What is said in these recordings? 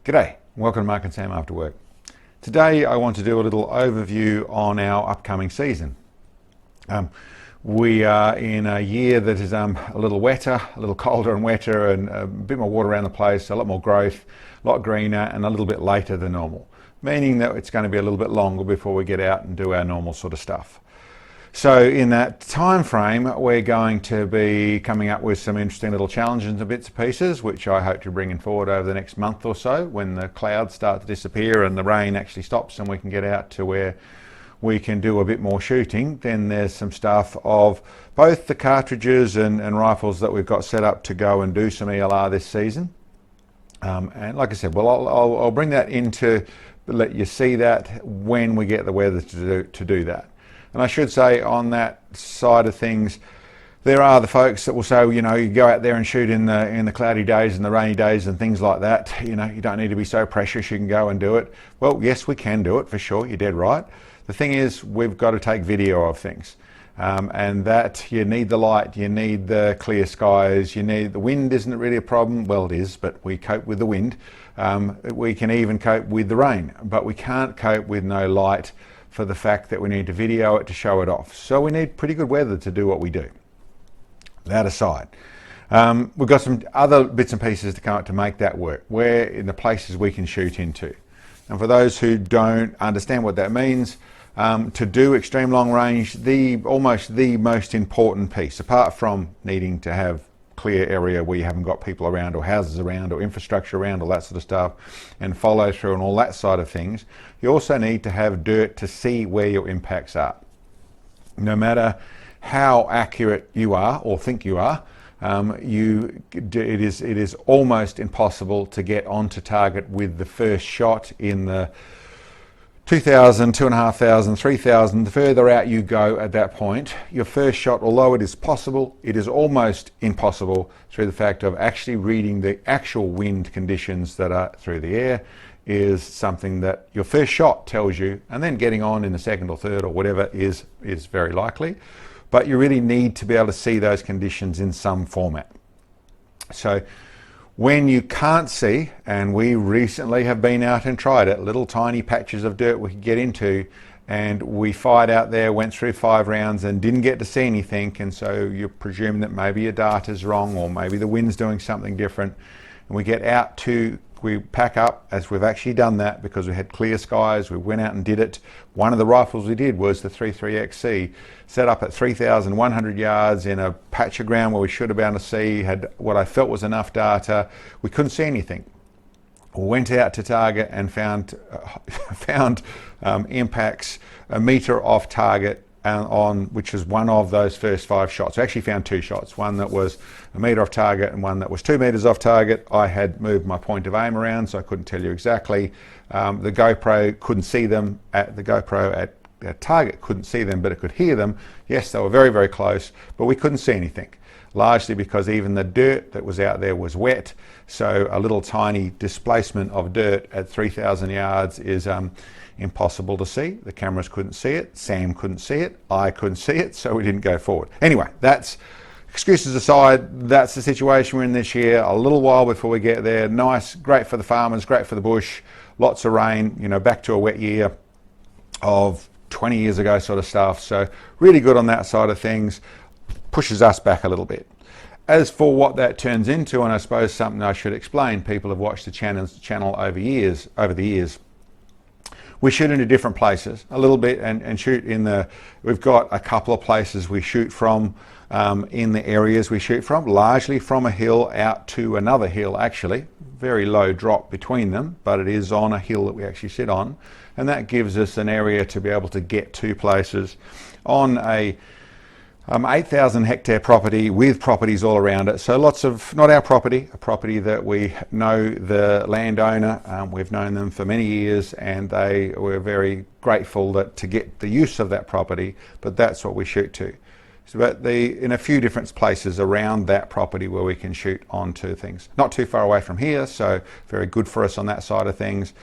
G'day, welcome to Mark and Sam After Work. Today I want to do a little overview on our upcoming season. We are in a year that is a little wetter, a little colder and wetter, and a bit more water around the place, a lot more growth, a lot greener, and a little bit later than normal, meaning that it's going to be a little bit longer before we get out and do our normal sort of stuff. So in that time frame, we're going to be coming up with some interesting little challenges and bits and pieces, which I hope to bring in forward over the next month or so when the clouds start to disappear and the rain actually stops and we can get out to where we can do a bit more shooting. Then there's some stuff of both the cartridges and rifles that we've got set up to go and do some ELR this season. And like I said, well, I'll bring that in to let you see that when we get the weather to do that. And I should say on that side of things, there are the folks that will say, you know, you go out there and shoot in the cloudy days and the rainy days and things like that. You know, you don't need to be so precious, you can go and do it. Well, yes, we can do it for sure, you're dead right. The thing is, we've got to take video of things. And that you need the light, you need the clear skies, you need the wind. Isn't really a problem? Well, it is, but we cope with the wind. We can even cope with the rain, but we can't cope with no light for the fact that we need to video it to show it off. So we need pretty good weather to do what we do. That aside, we've got some other bits and pieces to come up to make that work. Where in the places we can shoot into. And for those who don't understand what that means, to do extreme long range, almost the most important piece, apart from needing to have clear area where you haven't got people around or houses around or infrastructure around, all that sort of stuff, and follow through and all that side of things, you also need to have dirt to see where your impacts are. No matter how accurate you are or think you are, it is almost impossible to get onto target with the first shot in the 2,000, 2,500, 3,000, the further out you go at that point, your first shot, although it is possible, it is almost impossible through the fact of actually reading the actual wind conditions that are through the air is something that your first shot tells you, and then getting on in the second or third or whatever is very likely. But you really need to be able to see those conditions in some format. So when you can't see, and we recently have been out and tried it, little tiny patches of dirt we could get into, and we fired out there, went through 5 rounds and didn't get to see anything, and so you presume that maybe your data's wrong or maybe the wind's doing something different, and we pack up, as we've actually done that because we had clear skies. We went out and did it. One of the rifles we did was the 33XC, set up at 3,100 yards in a patch of ground where we should have been able to see, had what I felt was enough data. We couldn't see anything. We went out to target and found impacts a metre off target, which was one of those first 5 shots. I actually found 2 shots, one that was a metre off target and one that was 2 metres off target. I had moved my point of aim around, so I couldn't tell you exactly. The GoPro couldn't see them. The GoPro at target couldn't see them, but it could hear them. Yes, they were very, very close, but we couldn't see anything, largely because even the dirt that was out there was wet, so a little tiny displacement of dirt at 3,000 yards is impossible to see. The cameras couldn't see it, Sam couldn't see it, I couldn't see it, so we didn't go forward. Anyway, that's excuses aside, that's the situation we're in this year. A little while before we get there. Nice, great for the farmers, great for the bush, lots of rain, you know, back to a wet year of 20 years ago sort of stuff. So really good on that side of things, pushes us back a little bit. As for what that turns into, and I suppose something I should explain, people have watched the channel over the years. We shoot into different places a little bit and shoot we've got a couple of places we shoot from in the areas we shoot from, largely from a hill out to another hill actually. Very low drop between them, but it is on a hill that we actually sit on. And that gives us an area to be able to get to places on a 8,000 hectare property with properties all around it. So lots of, not our property, a property that we know the landowner, we've known them for many years, and we're very grateful to get the use of that property, but that's what we shoot to. So in a few different places around that property where we can shoot onto things. Not too far away from here, so very good for us on that side of things.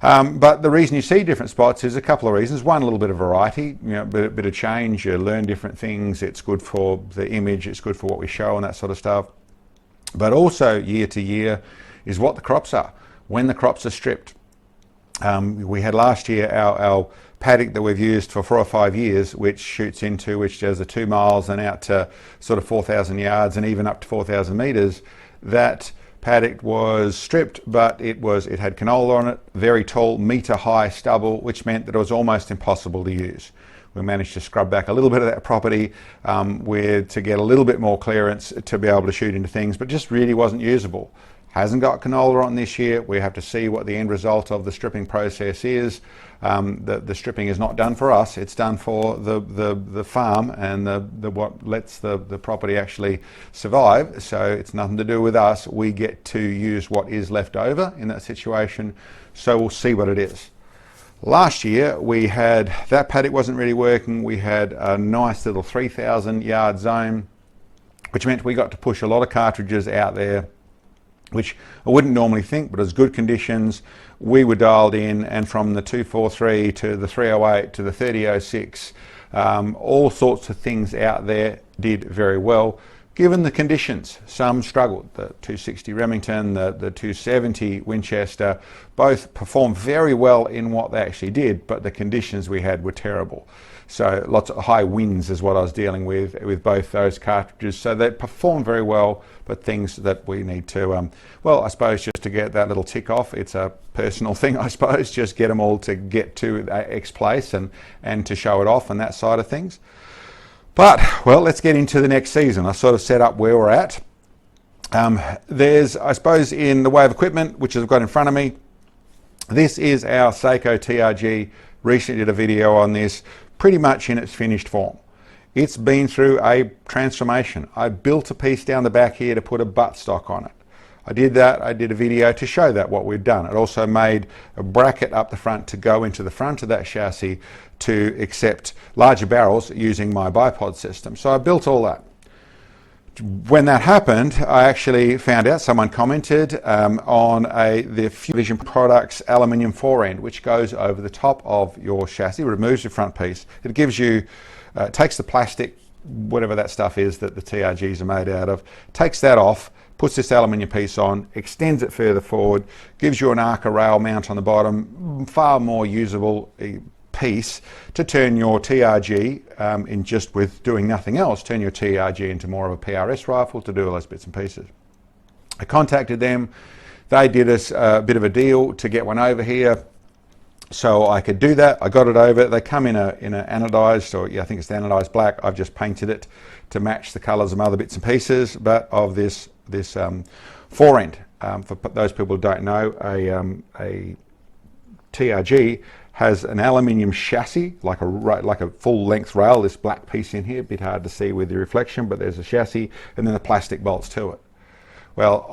But the reason you see different spots is a couple of reasons. One, a little bit of variety, you know, a bit of change. You learn different things. It's good for the image. It's good for what we show and that sort of stuff. But also year to year is what the crops are. when the crops are stripped. We had last year our paddock that we've used for 4 or 5 years, which shoots into, which does the 2 miles and out to sort of 4,000 yards and even up to 4,000 metres. That paddock was stripped, but it had canola on it, very tall, metre high stubble, which meant that it was almost impossible to use. We managed to scrub back a little bit of that property to get a little bit more clearance to be able to shoot into things, but just really wasn't usable. Hasn't got canola on this year. We have to see what the end result of the stripping process is. The stripping is not done for us, it's done for the farm and what lets the property actually survive. So it's nothing to do with us. We get to use what is left over in that situation. So we'll see what it is. Last year we had, that paddock wasn't really working. We had a nice little 3,000 yard zone, which meant we got to push a lot of cartridges out there, which I wouldn't normally think, but as good conditions. We were dialed in, and from the 243 to the 308 to the 3006, all sorts of things out there did very well given the conditions. Some struggled. The 260 Remington, the 270 Winchester, both performed very well in what they actually did, but the conditions we had were terrible. So lots of high winds is what I was dealing with both those cartridges. So they perform very well, but things that we need to, well, I suppose just to get that little tick off, it's a personal thing, I suppose, just get them all to get to X place and to show it off and that side of things. But, well, let's get into the next season. I sort of set up where we're at. There's, I suppose, in the way of equipment, which I've got in front of me, this is our Sako TRG. Recently did a video on this, pretty much in its finished form. It's been through a transformation. I built a piece down the back here to put a buttstock on it. I did that, I did a video to show that what we've done. It also made a bracket up the front to go into the front of that chassis to accept larger barrels using my bipod system. So I built all that. When that happened, I actually found out, someone commented on the Vision Products aluminium forend, which goes over the top of your chassis, removes the front piece. It gives you, takes the plastic, whatever that stuff is that the TRGs are made out of, takes that off, puts this aluminium piece on, extends it further forward, gives you an Arca rail mount on the bottom, far more usable piece to turn your TRG, in just with doing nothing else, turn your TRG into more of a PRS rifle to do all those bits and pieces. I contacted them. They did us a bit of a deal to get one over here so I could do that. I got it over. They come in a anodized, or yeah, I think it's the anodized black. I've just painted it to match the colors of other bits and pieces, but of this forend. For those people who don't know, a TRG has an aluminium chassis, like a full length rail, this black piece in here, a bit hard to see with the reflection, but there's a chassis, and then the plastic bolts to it. Well,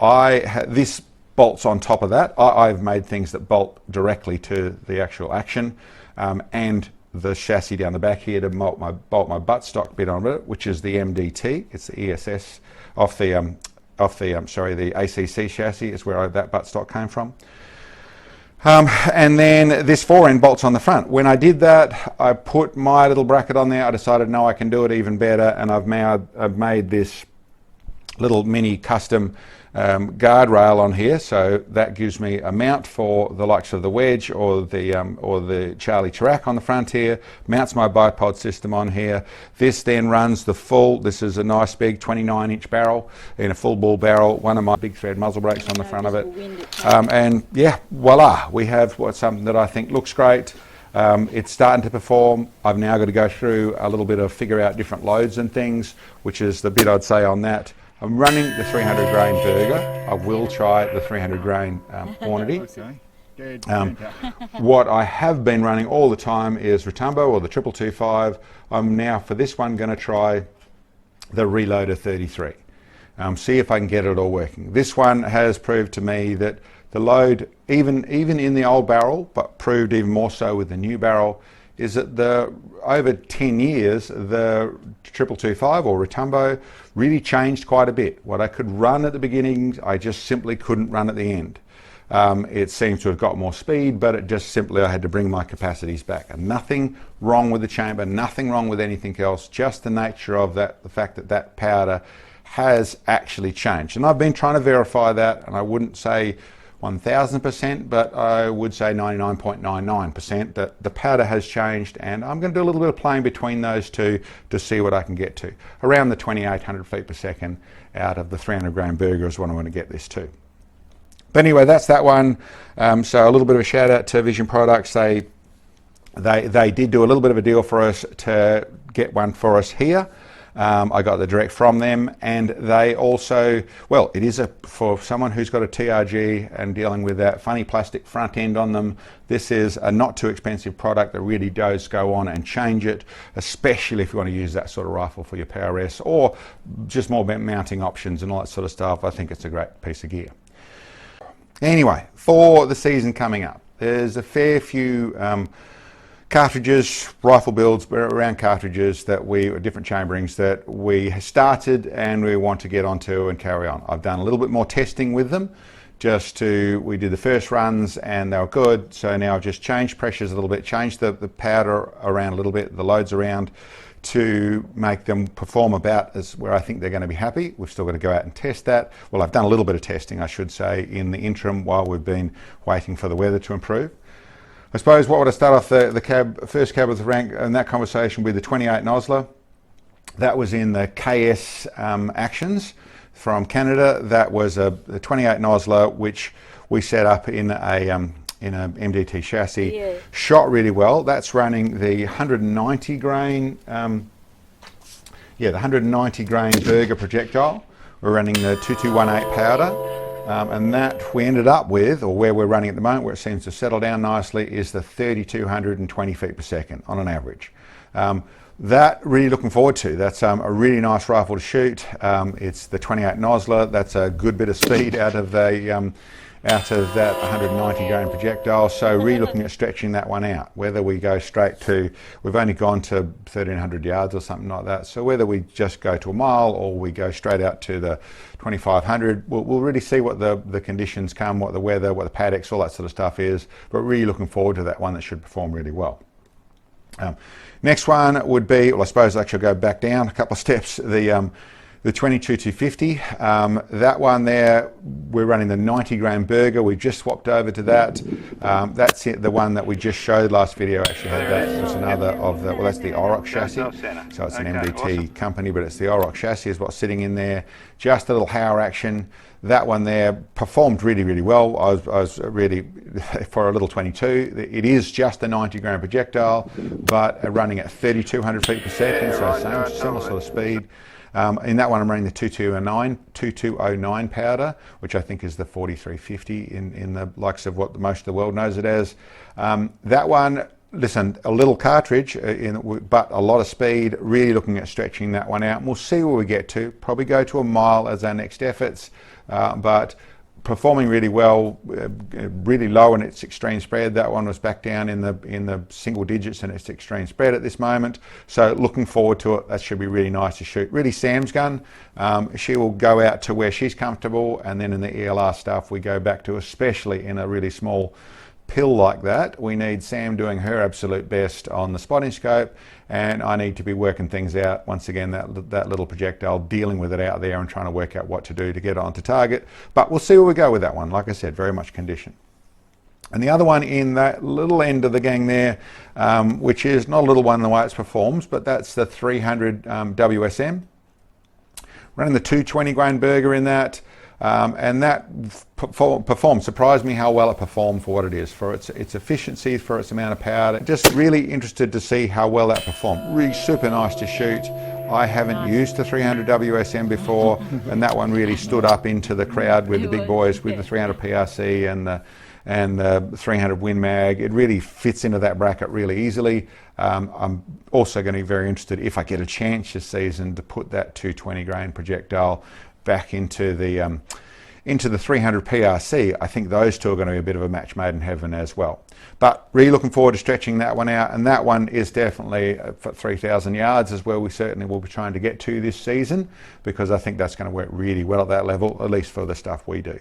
this bolts on top of that. I've made things that bolt directly to the actual action, and the chassis down the back here to bolt my buttstock bit on it, which is the MDT. It's the ESS off the ACC chassis is where that buttstock came from. And then this forend bolts on the front. When I did that, I put my little bracket on there. I decided, no, I can do it even better, and I've made this little mini custom guardrail on here, so that gives me a mount for the likes of the wedge or the Charlie Chirac on the front here, mounts my bipod system on here. This then runs the full, this is a nice big 29-inch barrel in a full ball barrel, one of my big thread muzzle brakes on the front of it. And yeah, voila, we have something that I think looks great. It's starting to perform. I've now got to go through a little bit of figure out different loads and things, which is the bit I'd say on that. I'm running the 300 grain burger. I will try the 300 grain quantity. What I have been running all the time is Retumbo or the 225. I'm now for this one going to try the Reloader 33. See if I can get it all working. This one has proved to me that the load, even in the old barrel, but proved even more so with the new barrel, is that over 10 years, the 225 or Retumbo really changed quite a bit. What I could run at the beginning, I just simply couldn't run at the end. It seems to have got more speed, but it just simply, I had to bring my capacities back. And nothing wrong with the chamber, nothing wrong with anything else, just the nature of that, the fact that that powder has actually changed. And I've been trying to verify that, and I wouldn't say 1000%, but I would say 99.99% that the powder has changed, and I'm going to do a little bit of playing between those two to see what I can get to. Around the 2800 feet per second out of the 300 grain burger is what I want to get this to. But anyway, that's that one. So a little bit of a shout out to Vision Products. They did do a little bit of a deal for us to get one for us here. I got the direct from them, and they also, well, it is for someone who's got a TRG and dealing with that funny plastic front end on them. This is a not too expensive product that really does go on and change it, especially if you want to use that sort of rifle for your PRS or just more mounting options and all that sort of stuff. I think it's a great piece of gear. Anyway, for the season coming up, there's a fair few cartridges, rifle builds around cartridges different chamberings that we started and we want to get onto and carry on. I've done a little bit more testing with them we did the first runs and they were good. So now I've just changed pressures a little bit, changed the powder around a little bit, the loads around to make them perform about as where I think they're going to be happy. We've still got to go out and test that. Well, I've done a little bit of testing, I should say, in the interim while we've been waiting for the weather to improve. I suppose what would I start off the first cab of the rank in that conversation with the 28 Muzzle. That was in the KS Actions from Canada. That was the 28 Muzzle, which we set up in a MDT chassis. Yeah. Shot really well. That's running the 190 grain, the 190 grain burger projectile. We're running the 2218 powder. And that we ended up with, or where we're running at the moment, where it seems to settle down nicely, is the 3220 feet per second on an average. That really looking forward to. That's a really nice rifle to shoot. It's the 28 Muzzle. That's a good bit of speed out of that 190 grain projectile. So really looking at stretching that one out. Whether we go straight to, we've only gone to 1300 yards or something like that. So whether we just go to a mile or we go straight out to the 2500, we'll really see what the conditions come, what the weather, what the paddocks, all that sort of stuff is. But really looking forward to that one that should perform really well. Next one would be, well, I suppose actually I'll go back down a couple of steps. The 22250, that one there, we're running the 90 grain burger. We just swapped over to that. That's it, the one that we just showed last video actually had that. It's another of the, well, that's the Auroch chassis. So it's an MDT company, but it's the Auroch chassis is what's sitting in there. Just a little Hauer action. That one there performed really, really well. I was really, for a little 22, it is just a 90 grain projectile, but running at 3200 feet per second, so similar sort of speed. In that one I'm running the 2209 powder, which I think is the 4350 in the likes of what most of the world knows it as. That one, listen, a little cartridge, but a lot of speed, really looking at stretching that one out. And we'll see where we get to, probably go to a mile as our next efforts, but performing really well, really low in its extreme spread. That one was back down in the single digits in its extreme spread at this moment. So looking forward to it. That should be really nice to shoot. Really Sam's gun. She will go out to where she's comfortable, and then in the ELR stuff we go back to, especially in a really small pill like that. We need Sam doing her absolute best on the spotting scope, and I need to be working things out. Once again, that little projectile, dealing with it out there and trying to work out what to do to get onto target. But we'll see where we go with that one. Like I said, very much condition. And the other one in that little end of the gang there, which is not a little one the way it performs, but that's the 300 WSM. Running the 220 grain burger in that. And that surprised me how well it performed for what it is, for its efficiency, for its amount of powder. Just really interested to see how well that performed. Really super nice to shoot. I haven't used the 300 WSM before, and that one really stood up into the crowd with the big boys with the 300 PRC and the 300 Win Mag. It really fits into that bracket really easily. I'm also going to be very interested, if I get a chance this season, to put that 220 grain projectile back into the 300 PRC. I think those two are going to be a bit of a match made in heaven as well. But really looking forward to stretching that one out, and that one is definitely for 3,000 yards is where we certainly will be trying to get to this season, because I think that's going to work really well at that level, at least for the stuff we do.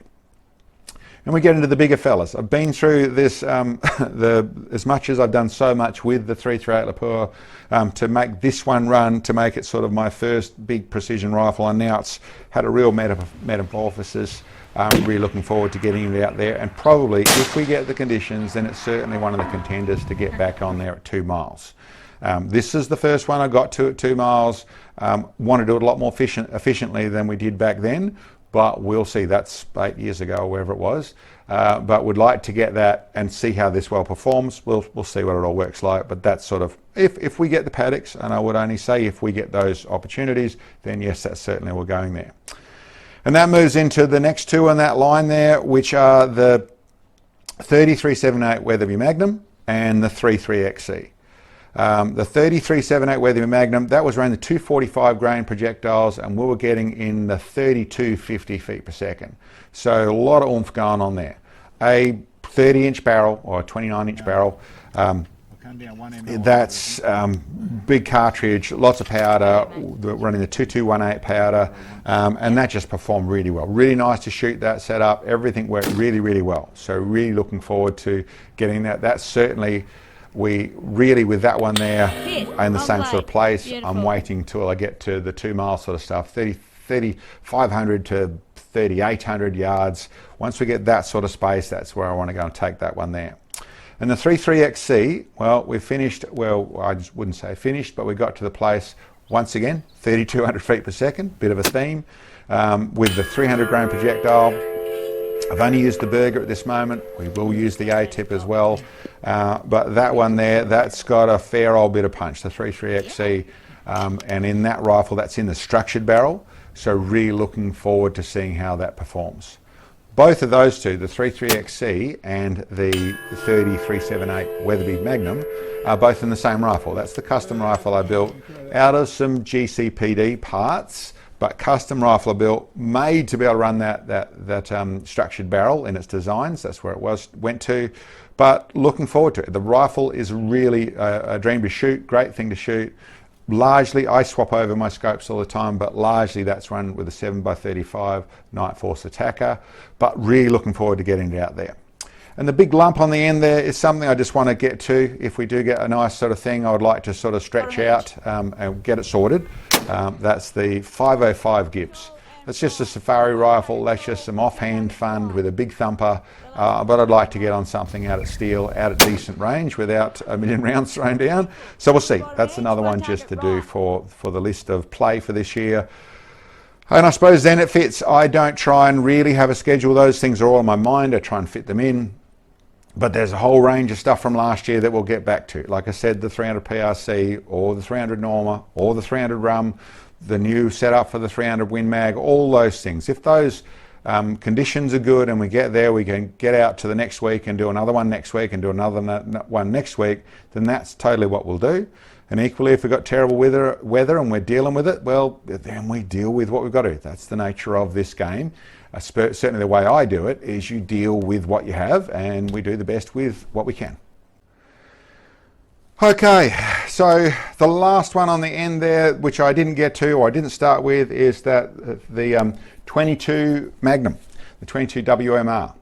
And we get into the bigger fellas. I've been through this, as much as I've done so much with the 338 Lapua, to make this one run, to make it sort of my first big precision rifle, and now it's had a real metamorphosis. Really looking forward to getting it out there, and probably if we get the conditions, then it's certainly one of the contenders to get back on there at 2 miles. This is the first one I got to at 2 miles. Want to do it a lot more efficiently than we did back then, but we'll see. That's 8 years ago or wherever it was. But would like to get that and see how this well performs. We'll see what it all works like, but that's sort of, if we get the paddocks, and I would only say if we get those opportunities, then yes, that's certainly we're going there. And that moves into the next two on that line there, which are the 3378 Weatherby Magnum and the 33XC. The 3378 Weatherby Magnum, that was around the 245 grain projectiles, and we were getting in the 3250 feet per second. So a lot of oomph going on there. A 30-inch barrel or a 29-inch barrel. That's big cartridge, lots of powder, running the 2218 powder, and that just performed really well. Really nice to shoot that setup. Everything worked really, really well. So really looking forward to getting that. That's certainly, we really, with that one there in the same sort of place, I'm waiting till I get to the 2 mile sort of stuff, 3,500 to 3,800 yards. Once we get that sort of space, that's where I want to go and take that one there. And the 33XC, well, we finished, well, I just wouldn't say finished, but we got to the place once again, 3,200 feet per second, bit of a theme, with the 300 grain projectile. I've only used the Burger at this moment. We will use the A-tip as well. But that one there, that's got a fair old bit of punch, the 33XC. And in that rifle, that's in the structured barrel. So really looking forward to seeing how that performs. Both of those two, the 33XC and the 3378 Weatherby Magnum, are both in the same rifle. That's the custom rifle I built out of some GCPD parts, but custom rifle I built, made to be able to run that structured barrel in its designs. That's where it went to. But looking forward to it. The rifle is really a dream to shoot, great thing to shoot. Largely, I swap over my scopes all the time, but largely that's run with a 7x35 Night Force Attacker, but really looking forward to getting it out there. And the big lump on the end there is something I just want to get to. If we do get a nice sort of thing, I would like to sort of stretch out and get it sorted. That's the 505 Gibbs. That's just a safari rifle. That's just some offhand fun with a big thumper. But I'd like to get on something out at steel, out at decent range without a million rounds thrown down. So we'll see. That's another one just to do for the list of play for this year. And I suppose then it fits. I don't try and really have a schedule. Those things are all in my mind. I try and fit them in. But there's a whole range of stuff from last year that we'll get back to. Like I said, the 300 PRC or the 300 Norma or the 300 Rum, the new setup for the 300 Win Mag, all those things. If those conditions are good and we get there, we can get out to the next week and do another one next week and do another one next week, then that's totally what we'll do. And equally, if we've got terrible weather and we're dealing with it, well, then we deal with what we've got to. That's the nature of this game. Certainly the way I do it is you deal with what you have and we do the best with what we can. Okay, so the last one on the end there, which I didn't get to or I didn't start with, is that the 22 Magnum, the 22 WMR.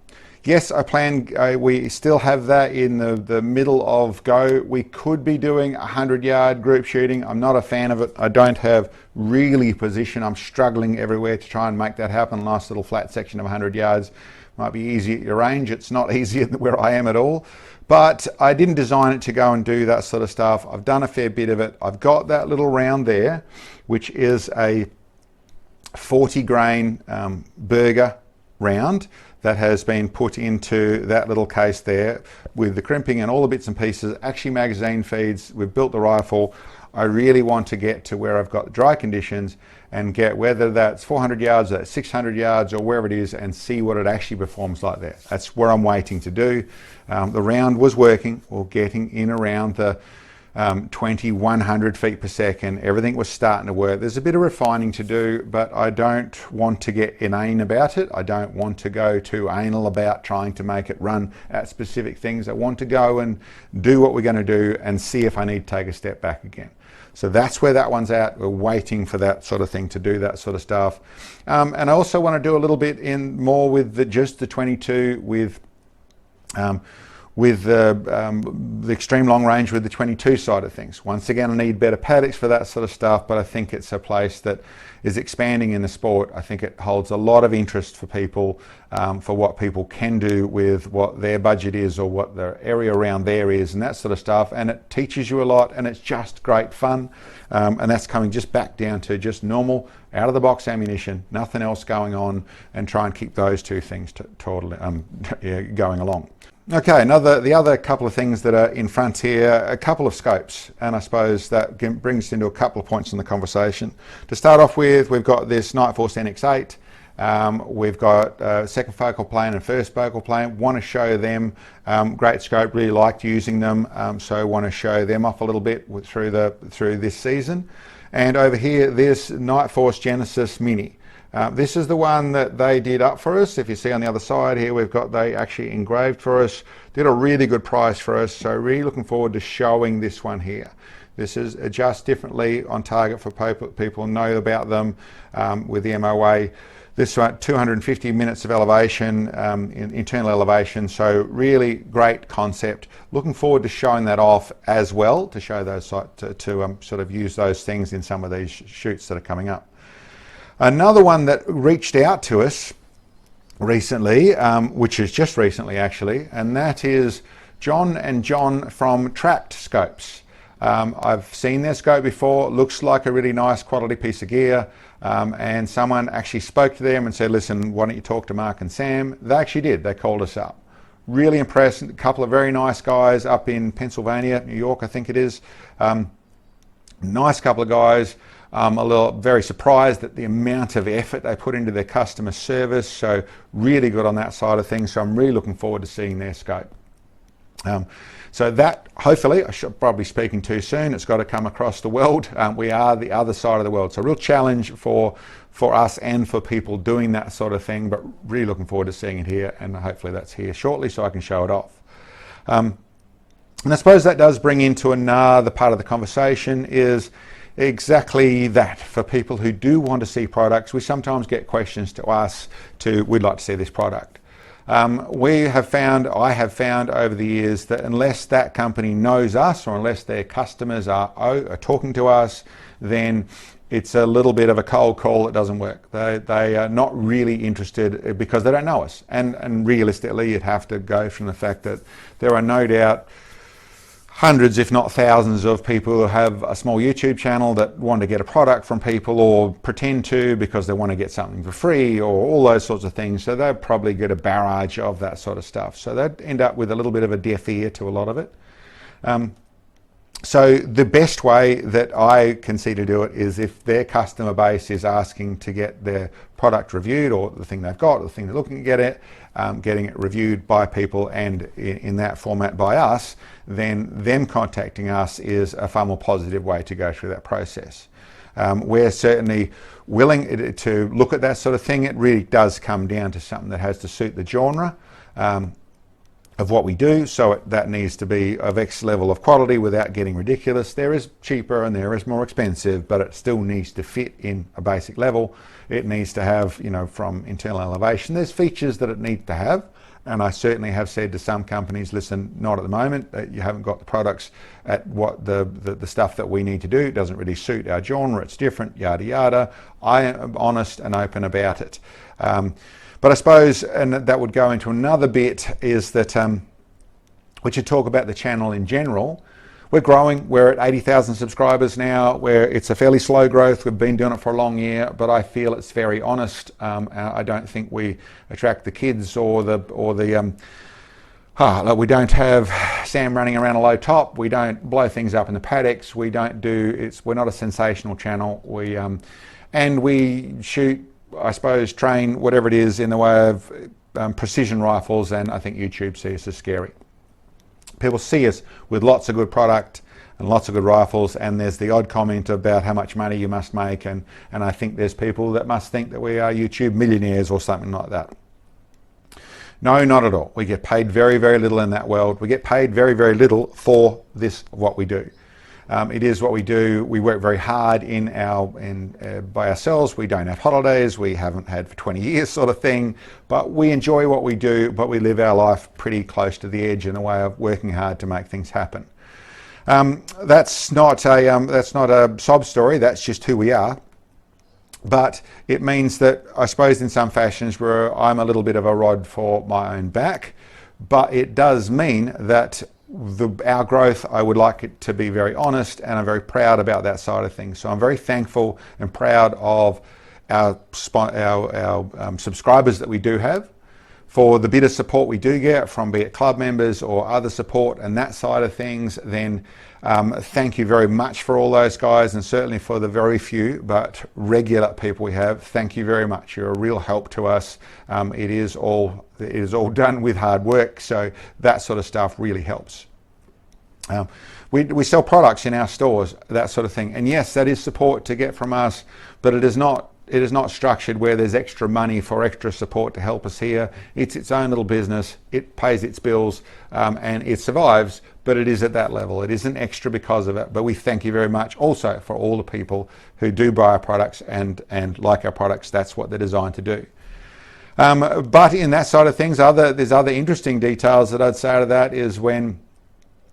Yes, I plan, we still have that in the middle of go. We could be doing 100-yard group shooting. I'm not a fan of it. I don't have really position. I'm struggling everywhere to try and make that happen. Nice little flat section of 100 yards. Might be easy at your range. It's not easy where I am at all. But I didn't design it to go and do that sort of stuff. I've done a fair bit of it. I've got that little round there, which is a 40 grain Burger round that has been put into that little case there with the crimping and all the bits and pieces, actually magazine feeds. We've built the rifle. I really want to get to where I've got dry conditions and get, whether that's 400 yards or 600 yards or wherever it is, and see what it actually performs like there. That's where I'm waiting to do. The round was working, or getting in around the 2,100 feet per second. Everything was starting to work. There's a bit of refining to do, but I don't want to get inane about it. I don't want to go too anal about trying to make it run at specific things. I want to go and do what we're going to do and see if I need to take a step back again. So that's where that one's at. We're waiting for that sort of thing to do that sort of stuff. And I also want to do a little bit in more with just the 22 with with the extreme long range with the 22 side of things. Once again, I need better paddocks for that sort of stuff, but I think it's a place that is expanding in the sport. I think it holds a lot of interest for people, for what people can do with what their budget is or what the area around there is and that sort of stuff. And it teaches you a lot, and it's just great fun. And that's coming just back down to just normal out of the box ammunition, nothing else going on, and try and keep those two things totally going along. Okay, the other couple of things that are in front here, a couple of scopes, and I suppose that brings us into a couple of points in the conversation. To start off with, we've got this Nightforce NX8, we've got second focal plane and first focal plane. Want to show them, great scope, really liked using them, so want to show them off a little bit through this season. And over here, this Nightforce Genesis Mini. This is the one that they did up for us. If you see on the other side here, they actually engraved for us, did a really good price for us. So really looking forward to showing this one here. This is adjust differently on target for people know about them with the MOA. This one, 250 minutes of elevation, internal elevation. So really great concept. Looking forward to showing that off as well, to show those, to sort of use those things in some of these shoots that are coming up. Another one that reached out to us recently, which is just recently actually, and that is John and John from Trapped Scopes. I've seen their scope before, looks like a really nice quality piece of gear, and someone actually spoke to them and said, listen, why don't you talk to Mark and Sam? They actually did, they called us up. Really impressed, a couple of very nice guys up in Pennsylvania, New York I think it is. Nice couple of guys. Very surprised at the amount of effort they put into their customer service, so really good on that side of things. So I'm really looking forward to seeing their scope. So that, hopefully, I should probably speaking too soon, it's got to come across the world. We are the other side of the world, so a real challenge for us and for people doing that sort of thing, but really looking forward to seeing it here, and hopefully that's here shortly so I can show it off. And I suppose that does bring into another part of the conversation is exactly that. For people who do want to see products, we sometimes get questions to us we'd like to see this product. I have found over the years that unless that company knows us or unless their customers are talking to us, then it's a little bit of a cold call that doesn't work. They are not really interested because they don't know us. And realistically, you'd have to go from the fact that there are no doubt hundreds, if not thousands, of people who have a small YouTube channel that want to get a product from people or pretend to because they want to get something for free or all those sorts of things. So they'll probably get a barrage of that sort of stuff. So they'd end up with a little bit of a deaf ear to a lot of it. So the best way that I can see to do it is if their customer base is asking to get their product reviewed or the thing they've got or the thing they're looking to get it, getting it reviewed by people and in that format by us, then them contacting us is a far more positive way to go through that process. We're certainly willing to look at that sort of thing. It really does come down to something that has to suit the genre of what we do, so that needs to be of X level of quality without getting ridiculous. There is cheaper and there is more expensive, but it still needs to fit in a basic level. It needs to have, from internal elevation, there's features that it needs to have, and I certainly have said to some companies, listen, not at the moment, you haven't got the products at what the stuff that we need to do. It doesn't really suit our genre, it's different, yada yada. I am honest and open about it. But I suppose, and that would go into another bit, is that we should talk about the channel in general. We're growing, we're at 80,000 subscribers now, where it's a fairly slow growth. We've been doing it for a long year, but I feel it's very honest. I don't think we attract the kids or we don't have Sam running around a low top. We don't blow things up in the paddocks. We're not a sensational channel. And we shoot, I suppose, train whatever it is in the way of precision rifles, and I think YouTube sees us as scary. People see us with lots of good product and lots of good rifles, and there's the odd comment about how much money you must make, and I think there's people that must think that we are YouTube millionaires or something like that. No, not at all. We get paid very, very little in that world. We get paid very, very little for what we do. It is what we do. We work very hard by ourselves. We don't have holidays. We haven't had for 20 years sort of thing, but we enjoy what we do, but we live our life pretty close to the edge in a way of working hard to make things happen. That's not a sob story. That's just who we are. But it means that I suppose in some fashions where I'm a little bit of a rod for my own back, but it does mean that our growth, I would like it to be very honest, and I'm very proud about that side of things. So I'm very thankful and proud of our subscribers that we do have, for the bit of support we do get from be it club members or other support and that side of things. Then thank you very much for all those guys, and certainly for the very few but regular people we have. Thank you very much. You're a real help to us. It is all done with hard work, so that sort of stuff really helps. We sell products in our stores, that sort of thing, and yes, that is support to get from us, but it is not structured where there's extra money for extra support to help us here. It's its own little business. It pays its bills and it survives, but it is at that level. It isn't extra because of it, but we thank you very much also for all the people who do buy our products and like our products. That's what they're designed to do. But in that side of things, there's other interesting details that I'd say to that is when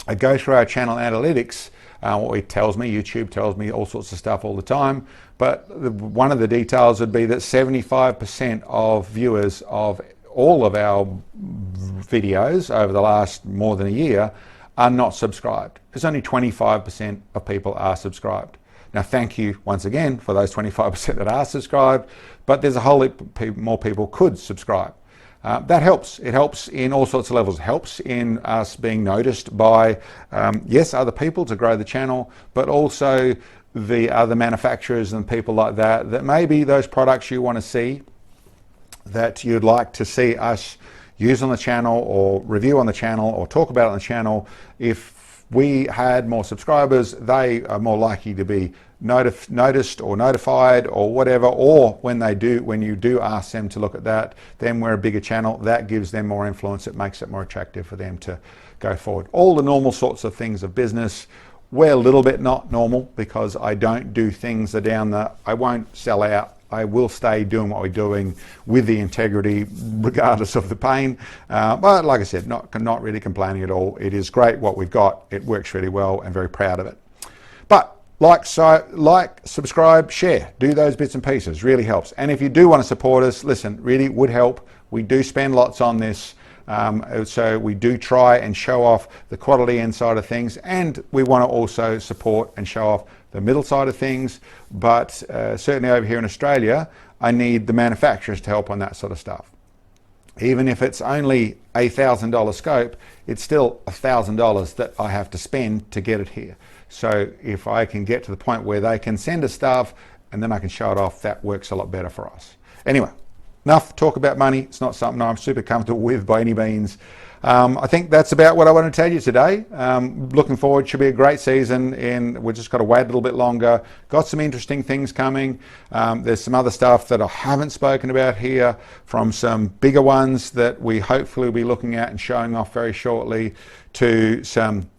I go through our channel analytics, what it tells me, YouTube tells me all sorts of stuff all the time, but one of the details would be that 75% of viewers of all of our videos over the last more than a year are not subscribed. There's only 25% of people are subscribed. Now, thank you once again for those 25% that are subscribed, but there's a whole heap more people could subscribe. That helps. It helps in all sorts of levels. It helps in us being noticed by, yes, other people to grow the channel, but also the other manufacturers and people like that, that maybe those products you want to see, that you'd like to see us use on the channel or review on the channel or talk about on the channel. If we had more subscribers, they are more likely to be noticed or notified or whatever, or when you do ask them to look at that, then we're a bigger channel. That gives them more influence. It makes it more attractive for them to go forward. All the normal sorts of things of business. We're a little bit not normal because I don't do things I won't sell out. I will stay doing what we're doing with the integrity regardless of the pain. But like I said, not really complaining at all. It is great what we've got. It works really well and very proud of it. But like, subscribe, share, do those bits and pieces, really helps. And if you do want to support us, listen, really would help. We do spend lots on this. So we do try and show off the quality end side of things, and we want to also support and show off the middle side of things. But certainly over here in Australia, I need the manufacturers to help on that sort of stuff. Even if it's only $1,000 scope, it's still $1,000 that I have to spend to get it here. So if I can get to the point where they can send us stuff and then I can show it off, that works a lot better for us. Anyway, enough talk about money. It's not something I'm super comfortable with by any means. I think that's about what I want to tell you today. Looking forward, should be a great season, and we've just got to wait a little bit longer. Got some interesting things coming. There's some other stuff that I haven't spoken about here from some bigger ones that we hopefully will be looking at and showing off very shortly, to some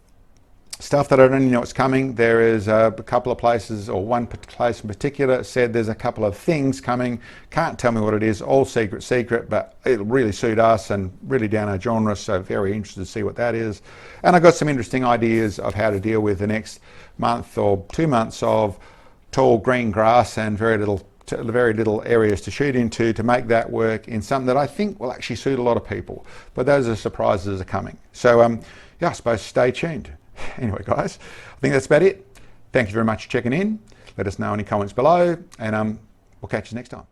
stuff that I don't even know what's coming. There is a couple of places, or one place in particular said there's a couple of things coming. Can't tell me what it is, all secret, but it'll really suit us and really down our genre, so very interested to see what that is. And I got some interesting ideas of how to deal with the next month or 2 months of tall green grass and very little areas to shoot into, to make that work in something that I think will actually suit a lot of people. But those are surprises that are coming. So yeah, I suppose stay tuned. Anyway, guys, I think that's about it. Thank you very much for checking in. Let us know any comments below, and we'll catch you next time.